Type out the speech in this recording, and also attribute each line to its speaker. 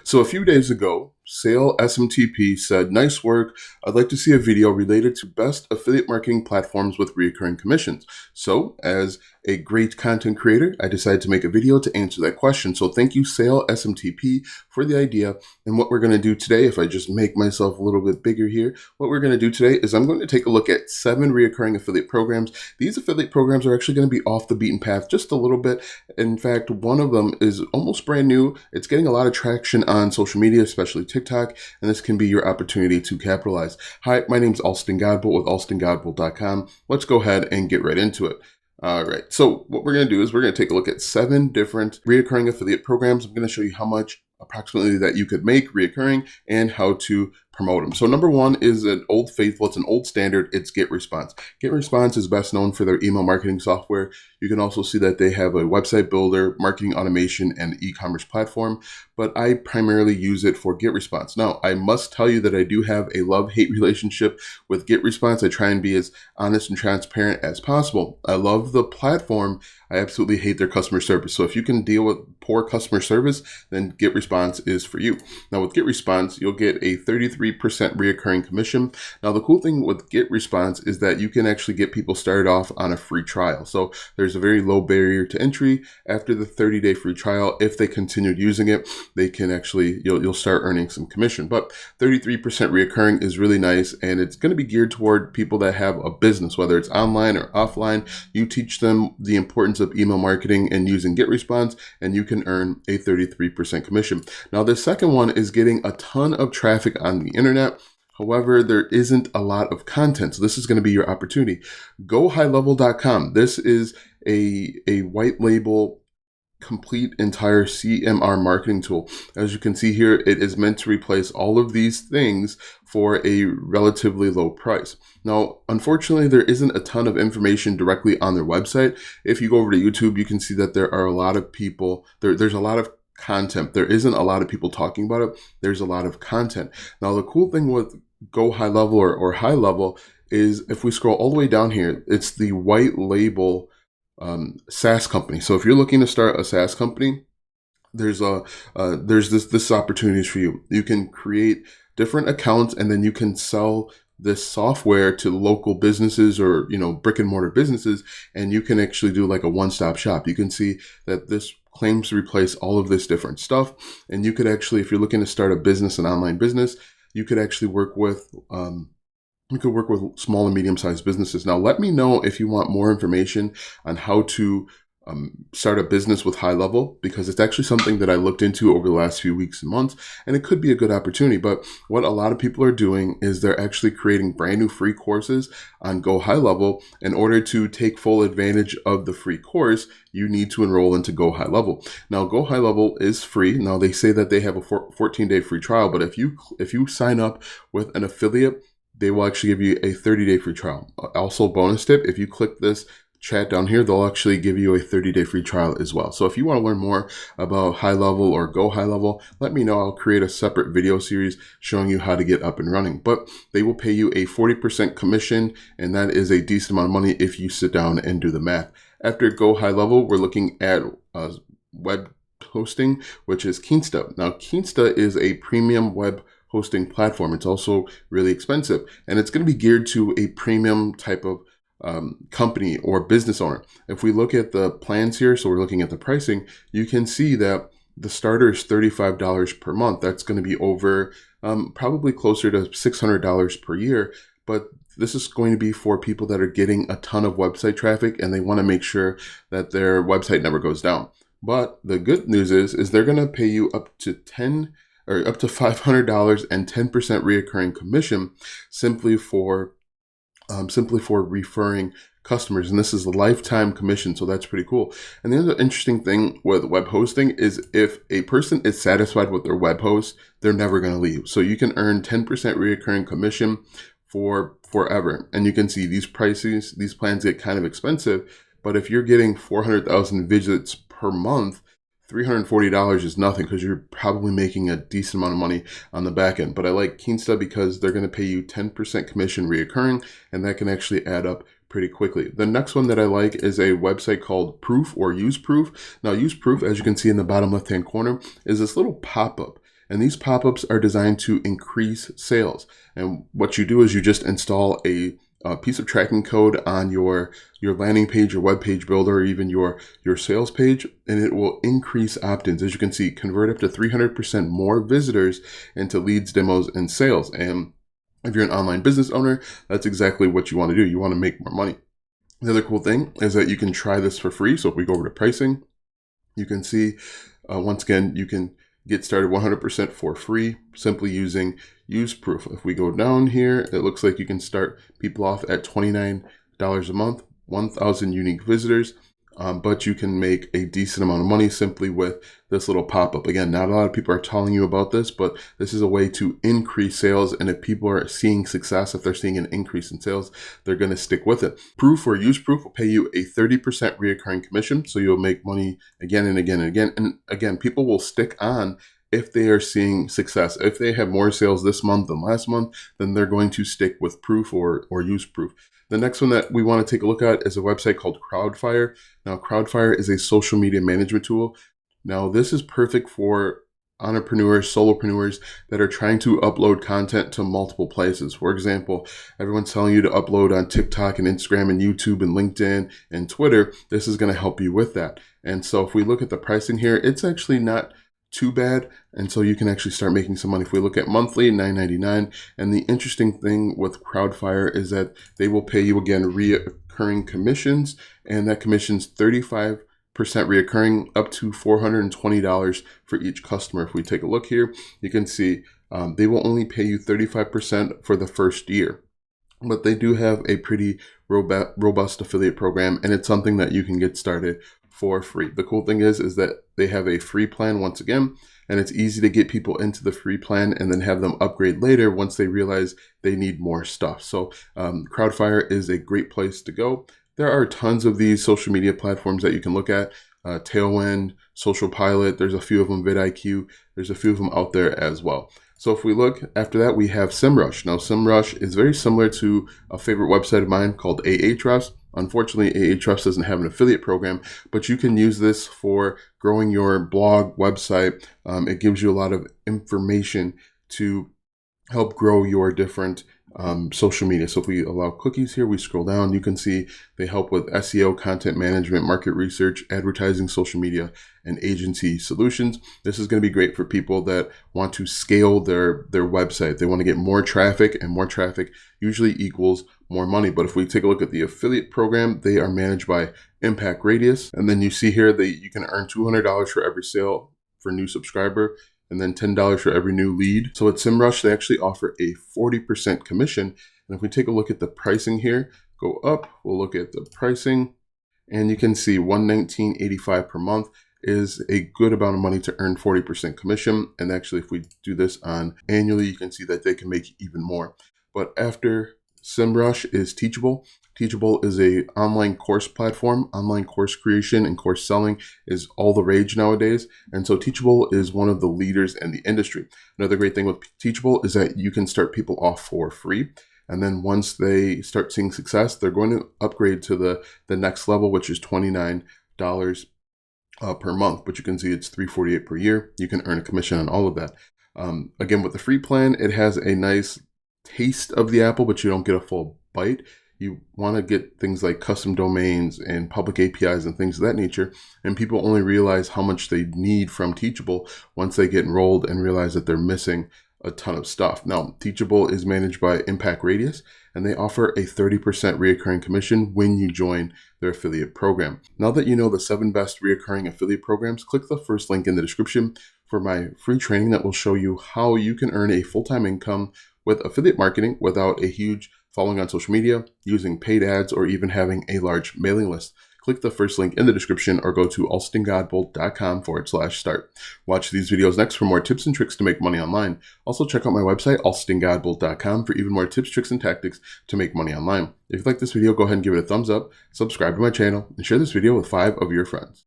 Speaker 1: So a few days ago, Sale SMTP said, "Nice work. I'd like to see a video related to best affiliate marketing platforms with recurring commissions." So as a great content creator, I decided to make a video to answer that question. So thank you, Sale SMTP, for the idea. And what we're going to do today, if I just make myself a little bit bigger here, what we're going to do today is I'm going to take a look at 7 recurring affiliate programs. These affiliate programs are actually going to be off the beaten path just a little bit. In fact, one of them is almost brand new. It's getting a lot of traction on social media, especially TikTok, and this can be your opportunity to capitalize. Hi, my name is Alston Godbolt with alstongodbolt.com. Let's go ahead and get right into it. All right, so what we're going to do is we're going to take a look at 7 different recurring affiliate programs. I'm going to show you how much approximately that you could make recurring and how to promote them. So number 1 is an old faithful, it's an old standard, it's Getresponse. Getresponse is best known for their email marketing software. You can also see that they have a website builder, marketing automation, and e-commerce platform, but I primarily use it for Getresponse. Now, I must tell you that I do have a love-hate relationship with Getresponse. I try and be as honest and transparent as possible. I love the platform. I absolutely hate their customer service. So if you can deal with poor customer service, then Getresponse is for you. Now with Getresponse, you'll get a 33% reoccurring commission. Now the cool thing with Getresponse is that you can actually get people started off on a free trial. So there's a very low barrier to entry. After the 30-day free trial, if they continued using it, they can actually, you'll start earning some commission. But 33% reoccurring is really nice, and it's going to be geared toward people that have a business, whether it's online or offline. You teach them the importance of email marketing and using Getresponse, and you can earn a 33% commission. Now, the second one is getting a ton of traffic on the internet. However, there isn't a lot of content. So this is going to be your opportunity. GoHighLevel.com. This is a white label complete entire CMR marketing tool. As you can see here, it is meant to replace all of these things for a relatively low price. Now, unfortunately, there isn't a ton of information directly on their website. If you go over to YouTube, you can see that there are a lot of people, there's a lot of content. There isn't a lot of people talking about it. There's a lot of content. Now, the cool thing with GoHighLevel or High Level is if we scroll all the way down here, it's the white label SaaS company. So if you're looking to start a SaaS company, there's this opportunities for you. You can create different accounts, and then you can sell this software to local businesses or brick and mortar businesses, and you can actually do like a one-stop shop. You can see that this claims to replace all of this different stuff, and you could actually, if you're looking to start a business, an online business, you could actually work with small and medium-sized businesses. Now, let me know if you want more information on how to start a business with High Level, because it's actually something that I looked into over the last few weeks and months, and it could be a good opportunity. But what a lot of people are doing is they're actually creating brand new free courses on GoHighLevel. In order to take full advantage of the free course, you need to enroll into GoHighLevel. Now, GoHighLevel is free. Now, they say that they have a 14-day free trial, but if you sign up with an affiliate, they will actually give you a 30-day free trial. Also, bonus tip, if you click this chat down here, they'll actually give you a 30-day free trial as well. So if you want to learn more about High Level or GoHighLevel, let me know. I'll create a separate video series showing you how to get up and running. But they will pay you a 40% commission, and that is a decent amount of money if you sit down and do the math. After GoHighLevel, we're looking at web hosting, which is Kinsta. Now, Kinsta is a premium web hosting platform. It's also really expensive, and it's going to be geared to a premium type of company or business owner. If we look at the plans here, so we're looking at the pricing, you can see that the starter is $35 per month. That's going to be over probably closer to $600 per year, but this is going to be for people that are getting a ton of website traffic and they want to make sure that their website never goes down. But the good news is they're going to pay you up to $500 and 10% reoccurring commission simply for referring customers. And this is a lifetime commission. So that's pretty cool. And the other interesting thing with web hosting is if a person is satisfied with their web host, they're never going to leave. So you can earn 10% reoccurring commission for forever. And you can see these prices, these plans get kind of expensive, but if you're getting 400,000 visits per month, $340 is nothing because you're probably making a decent amount of money on the back end. But I like Kinsta because they're going to pay you 10% commission reoccurring, and that can actually add up pretty quickly. The next one that I like is a website called Proof or Use Proof. Now, Use Proof, as you can see in the bottom left-hand corner, is this little pop-up. And these pop-ups are designed to increase sales. And what you do is you just install a piece of tracking code on your landing page, your web page builder, or even your sales page, and it will increase opt-ins. As you can see, convert up to 300% more visitors into leads, demos, and sales. And if you're an online business owner, that's exactly what you want to do. You want to make more money. The other cool thing is that you can try this for free. So if we go over to pricing, you can see, once again, you can get started 100% for free, simply using use proof. If we go down here, it looks like you can start people off at $29 a month, 1,000 unique visitors, but you can make a decent amount of money simply with this little pop-up. Again, not a lot of people are telling you about this, but this is a way to increase sales. And if people are seeing success, if they're seeing an increase in sales, they're going to stick with it. Proof or use proof will pay you a 30% reoccurring commission. So you'll make money again and again and again. And again, people will stick on if they are seeing success. If they have more sales this month than last month, then they're going to stick with proof or use proof. The next one that we want to take a look at is a website called Crowdfire. Now, Crowdfire is a social media management tool. Now, this is perfect for entrepreneurs, solopreneurs that are trying to upload content to multiple places. For example, everyone's telling you to upload on TikTok and Instagram and YouTube and LinkedIn and Twitter. This is going to help you with that. And so if we look at the pricing here, it's actually not too bad, and so you can actually start making some money. If we look at monthly, $9.99, and the interesting thing with Crowdfire is that they will pay you, again, reoccurring commissions, and that commission's 35% reoccurring, up to $420 for each customer. If we take a look here, you can see they will only pay you 35% for the first year. But they do have a pretty robust affiliate program, and it's something that you can get started for free. The cool thing is that they have a free plan once again, and it's easy to get people into the free plan and then have them upgrade later once they realize they need more stuff. So Crowdfire is a great place to go. There are tons of these social media platforms that you can look at. Tailwind, Social Pilot, there's a few of them, vidIQ, there's a few of them out there as well. So if we look, after that, we have Simrush. Now, Simrush is very similar to a favorite website of mine called Ahrefs. Unfortunately, Ahrefs doesn't have an affiliate program, but you can use this for growing your blog website. It gives you a lot of information to help grow your different social media. So if we allow cookies here, we scroll down, you can see they help with SEO, content management, market research, advertising, social media, and agency solutions. This is going to be great for people that want to scale their website. They want to get more traffic, and more traffic usually equals more money. But if we take a look at the affiliate program, they are managed by Impact Radius. And then you see here that you can earn $200 for every sale for new subscriber, and then $10 for every new lead. So at Simrush, they actually offer a 40% commission. And if we take a look at the pricing here, go up, we'll look at the pricing, and you can see $119.85 per month is a good amount of money to earn 40% commission. And actually, if we do this on annually, you can see that they can make even more. But after Simrush is Teachable. Teachable is a online course platform. Online course creation and course selling is all the rage nowadays. And so Teachable is one of the leaders in the industry. Another great thing with Teachable is that you can start people off for free. And then once they start seeing success, they're going to upgrade to the next level, which is $29 per month. But you can see it's $348 per year. You can earn a commission on all of that. Again, with the free plan, it has a nice taste of the apple, but you don't get a full bite. You want to get things like custom domains and public APIs and things of that nature. And people only realize how much they need from Teachable once they get enrolled and realize that they're missing a ton of stuff. Now, Teachable is managed by Impact Radius, and they offer a 30% reoccurring commission when you join their affiliate program. Now that you know the 7 best reoccurring affiliate programs, click the first link in the description for my free training that will show you how you can earn a full-time income with affiliate marketing without a huge following on social media, using paid ads, or even having a large mailing list. Click the first link in the description or go to alstongodbolt.com/start. Watch these videos next for more tips and tricks to make money online. Also check out my website, alstongodbolt.com, for even more tips, tricks, and tactics to make money online. If you like this video, go ahead and give it a thumbs up, subscribe to my channel, and share this video with 5 of your friends.